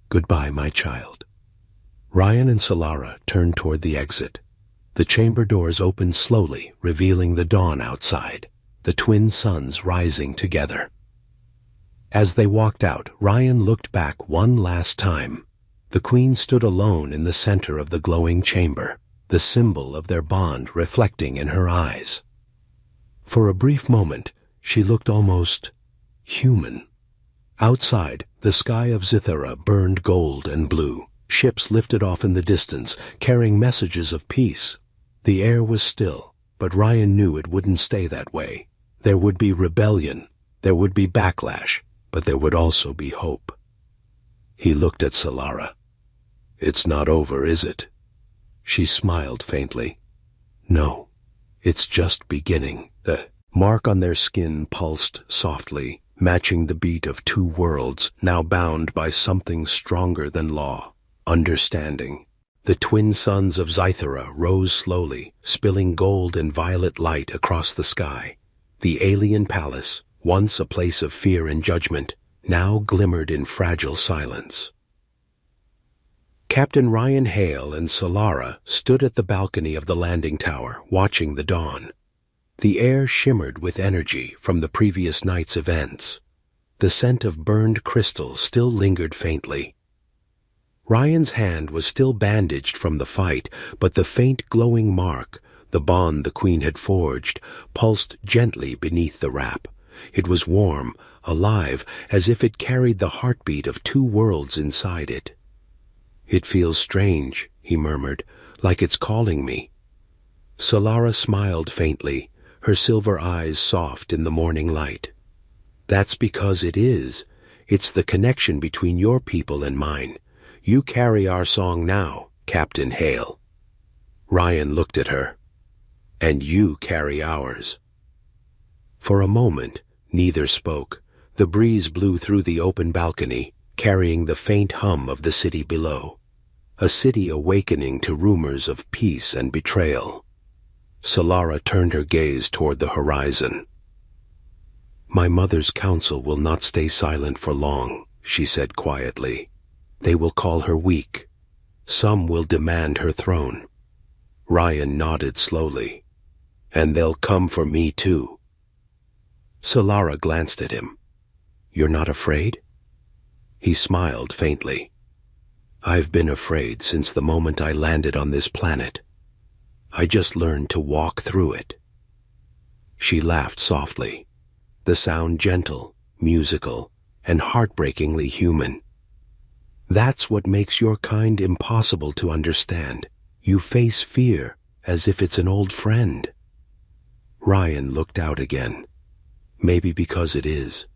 "Goodbye, my child." Ryan and Solara turned toward the exit. The chamber doors opened slowly, revealing the dawn outside, the twin suns rising together. As they walked out, Ryan looked back one last time. The queen stood alone in the center of the glowing chamber, the symbol of their bond reflecting in her eyes. For a brief moment, she looked almost human. Outside, the sky of Zathera burned gold and blue. Ships lifted off in the distance, carrying messages of peace. The air was still, but Ryan knew it wouldn't stay that way. There would be rebellion, there would be backlash, but there would also be hope. He looked at Solara. "It's not over, is it?" She smiled faintly. "No, it's just beginning." The mark on their skin pulsed softly, matching the beat of 2 worlds now bound by something stronger than law, understanding. The twin suns of Zythera rose slowly, spilling gold and violet light across the sky. The alien palace, once a place of fear and judgment, now glimmered in fragile silence. Captain Ryan Hale and Solara stood at the balcony of the landing tower, watching the dawn. The air shimmered with energy from the previous night's events. The scent of burned crystal still lingered faintly. Ryan's hand was still bandaged from the fight, but the faint glowing mark, the bond the queen had forged, pulsed gently beneath the wrap. It was warm, alive, as if it carried the heartbeat of 2 worlds inside it. "It feels strange," he murmured, "like it's calling me." Solara smiled faintly, her silver eyes soft in the morning light. "That's because it is. It's the connection between your people and mine. You carry our song now, Captain Hale." Ryan looked at her. "And you carry ours." For a moment, neither spoke. The breeze blew through the open balcony, carrying the faint hum of the city below. A city awakening to rumors of peace and betrayal. Solara turned her gaze toward the horizon. "My mother's council will not stay silent for long," she said quietly. "They will call her weak. Some will demand her throne." Ryan nodded slowly. "And they'll come for me too." Solara glanced at him. "You're not afraid?" He smiled faintly. "I've been afraid since the moment I landed on this planet. I just learned to walk through it." She laughed softly, the sound gentle, musical, and heartbreakingly human. "That's what makes your kind impossible to understand. You face fear as if it's an old friend." Ryan looked out again. "Maybe because it is.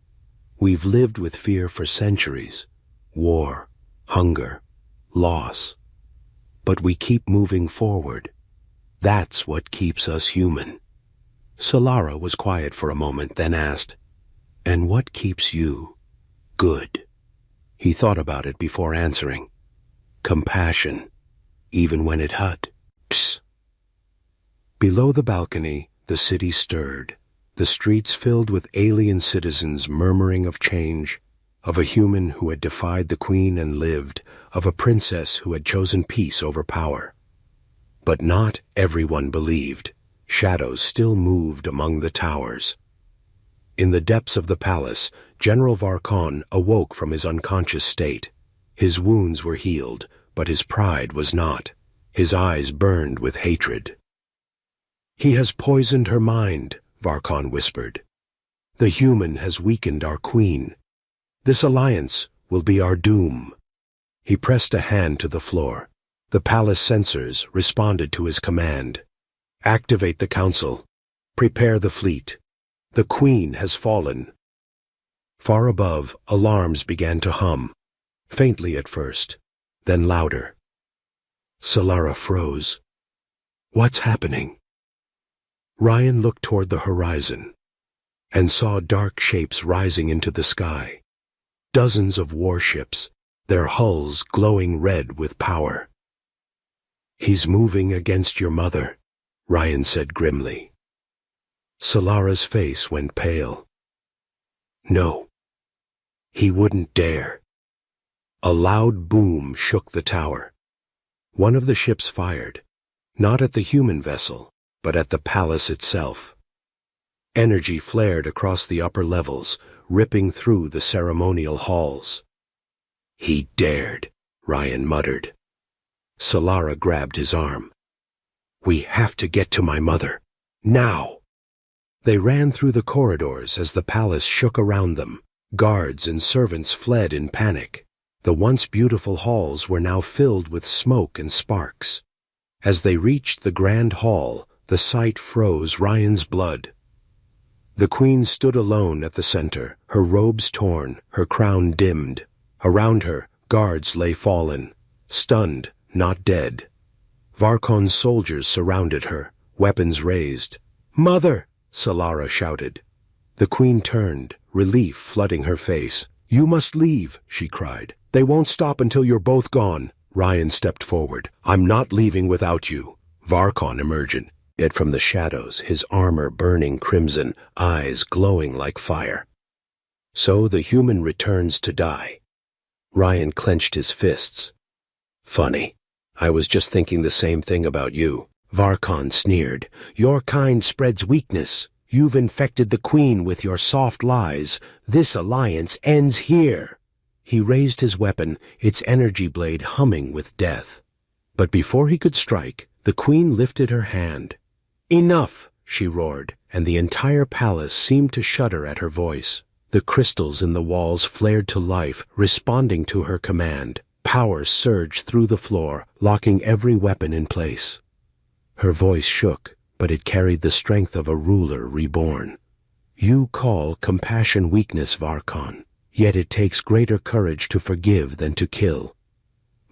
We've lived with fear for centuries. War, hunger, loss. But we keep moving forward. That's what keeps us human." Solara was quiet for a moment, then asked, "And what keeps you good?" He thought about it before answering. "Compassion, even when it hurts." Below the balcony, the city stirred, the streets filled with alien citizens murmuring of change, of a human who had defied the queen and lived, of a princess who had chosen peace over power. But not everyone believed. Shadows still moved among the towers. In the depths of the palace, General Varkon awoke from his unconscious state. His wounds were healed, but his pride was not. His eyes burned with hatred. "He has poisoned her mind," Varkon whispered. "The human has weakened our queen. This alliance will be our doom." He pressed a hand to the floor. The palace sensors responded to his command. "Activate the council. Prepare the fleet. The queen has fallen." Far above, alarms began to hum, faintly at first, then louder. Solara froze. "What's happening?" Ryan looked toward the horizon and saw dark shapes rising into the sky. Dozens of warships, their hulls glowing red with power. "He's moving against your mother," Ryan said grimly. Solara's face went pale. "No, he wouldn't dare." A loud boom shook the tower. One of the ships fired, not at the human vessel, but at the palace itself. Energy flared across the upper levels, ripping through the ceremonial halls. "He dared," Ryan muttered. Solara grabbed his arm. "We have to get to my mother. Now!" They ran through the corridors as the palace shook around them. Guards and servants fled in panic. The once beautiful halls were now filled with smoke and sparks. As they reached the grand hall, the sight froze Ryan's blood. The queen stood alone at the center, her robes torn, her crown dimmed. Around her, guards lay fallen, stunned, not dead. Varkon's soldiers surrounded her, weapons raised. "Mother!" Solara shouted. The queen turned, relief flooding her face. "You must leave," she cried. "They won't stop until you're both gone." Ryan stepped forward. "I'm not leaving without you." Varkon emerged, yet from the shadows, his armor burning crimson, eyes glowing like fire. "So the human returns to die." Ryan clenched his fists. "Funny. I was just thinking the same thing about you." Varkon sneered. "Your kind spreads weakness. You've infected the queen with your soft lies. This alliance ends here." He raised his weapon, its energy blade humming with death. But before he could strike, the queen lifted her hand. "Enough!" she roared, and the entire palace seemed to shudder at her voice. The crystals in the walls flared to life, responding to her command. Power surged through the floor, locking every weapon in place. Her voice shook, but it carried the strength of a ruler reborn. "You call compassion weakness, Varkon, yet it takes greater courage to forgive than to kill."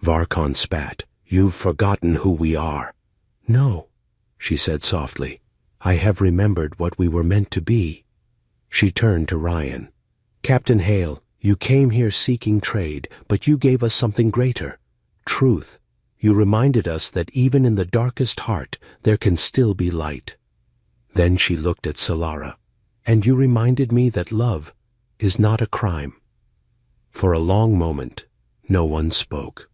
Varkon spat. "You've forgotten who we are." "No," she said softly. "I have remembered what we were meant to be." She turned to Ryan. "Captain Hale, you came here seeking trade, but you gave us something greater. Truth. You reminded us that even in the darkest heart, there can still be light." Then she looked at Solara. "And you reminded me that love is not a crime." For a long moment, no one spoke.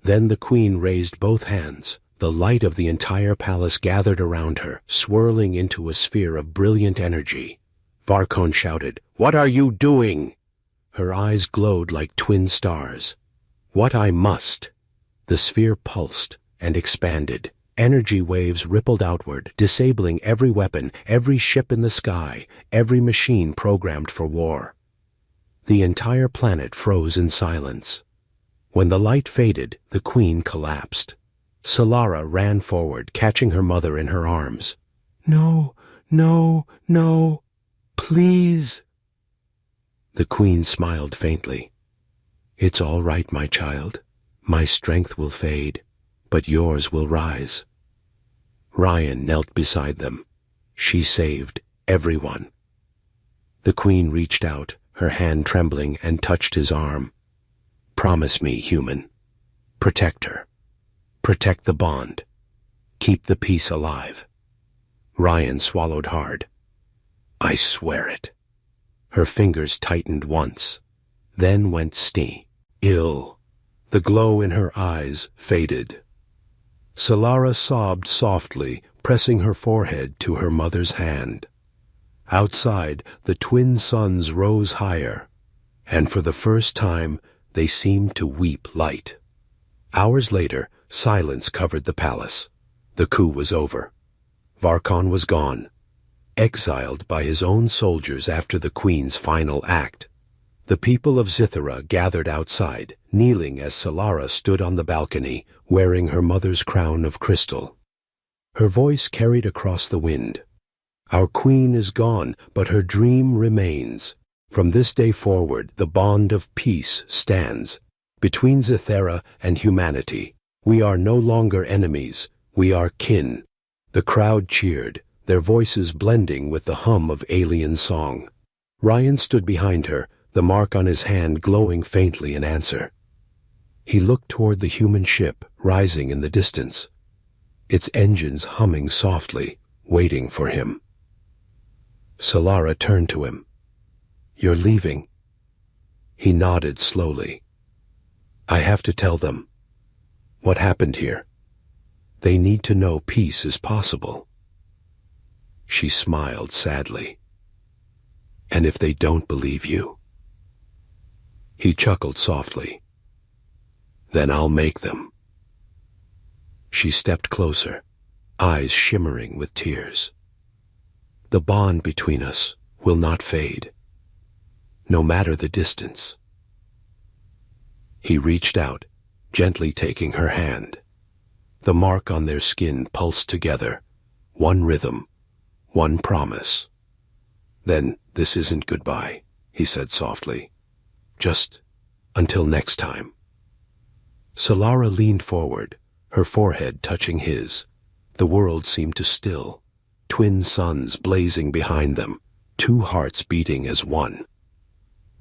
Then the queen raised both hands. The light of the entire palace gathered around her, swirling into a sphere of brilliant energy. Varkon shouted. "What are you doing?" Her eyes glowed like twin stars. "What I must." The sphere pulsed and expanded. Energy waves rippled outward, disabling every weapon, every ship in the sky, every machine programmed for war. The entire planet froze in silence. When the light faded, the Queen collapsed. Solara ran forward, catching her mother in her arms. "No, no, no, please." The Queen smiled faintly. "It's all right, my child. My strength will fade, but yours will rise." Ryan knelt beside them. She saved everyone. The Queen reached out, her hand trembling, and touched his arm. "Promise me, human. Protect her. Protect the bond. Keep the peace alive." Ryan swallowed hard. "I swear it." Her fingers tightened once, then went still. The glow in her eyes faded. Solara sobbed softly, pressing her forehead to her mother's hand. Outside, the twin suns rose higher, and for the first time they seemed to weep light. Hours later, silence covered the palace. The coup was over. Varkon was gone, exiled by his own soldiers after the Queen's final act. The people of Zithara gathered outside, kneeling as Solara stood on the balcony, wearing her mother's crown of crystal. Her voice carried across the wind. "Our Queen is gone, but her dream remains. From this day forward, the bond of peace stands. Between Zithara and humanity, we are no longer enemies, we are kin." The crowd cheered, their voices blending with the hum of alien song. Ryan stood behind her, the mark on his hand glowing faintly in answer. He looked toward the human ship rising in the distance, its engines humming softly, waiting for him. Solara turned to him. "You're leaving?" He nodded slowly. "I have to tell them what happened here. They need to know peace is possible." She smiled sadly. "And if they don't believe you?" He chuckled softly. "Then I'll make them." She stepped closer, eyes shimmering with tears. "The bond between us will not fade, no matter the distance." He reached out, gently taking her hand. The mark on their skin pulsed together, one rhythm, one promise. "Then this isn't goodbye," he said softly. "Just until next time." Solara leaned forward, her forehead touching his. The world seemed to still, twin suns blazing behind them, two hearts beating as one.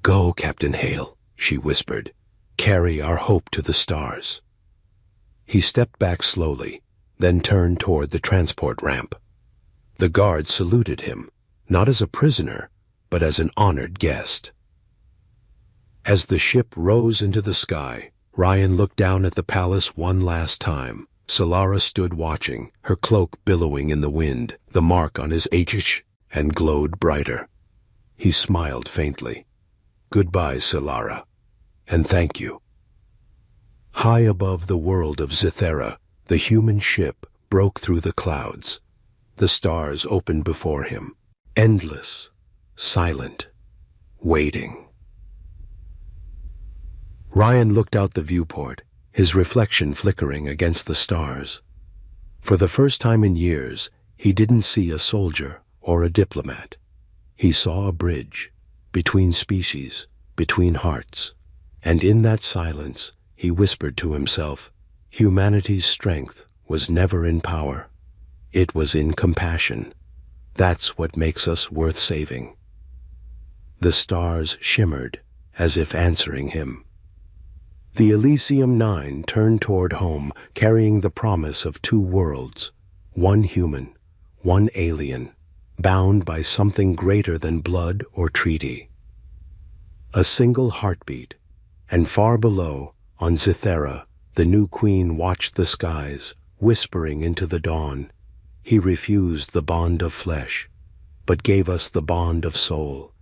"Go, Captain Hale," she whispered. "Carry our hope to the stars." He stepped back slowly, then turned toward the transport ramp. The guards saluted him, not as a prisoner, but as an honored guest. As the ship rose into the sky, Ryan looked down at the palace one last time. Solara stood watching, her cloak billowing in the wind, the mark on his H, and glowed brighter. He smiled faintly. "Goodbye, Solara, and thank you." High above the world of Zithara, the human ship broke through the clouds. The stars opened before him, endless, silent, waiting. Ryan looked out the viewport, his reflection flickering against the stars. For the first time in years, he didn't see a soldier or a diplomat. He saw a bridge, between species, between hearts, and in that silence, he whispered to himself, humanity's strength was never in power. It was in compassion. That's what makes us worth saving. The stars shimmered, as if answering him. The Elysium 9 turned toward home, carrying the promise of two worlds, one human, one alien, bound by something greater than blood or treaty. A single heartbeat, and far below, on Zithara, the new queen watched the skies, whispering into the dawn. He refused the bond of flesh. but gave us the bond of soul.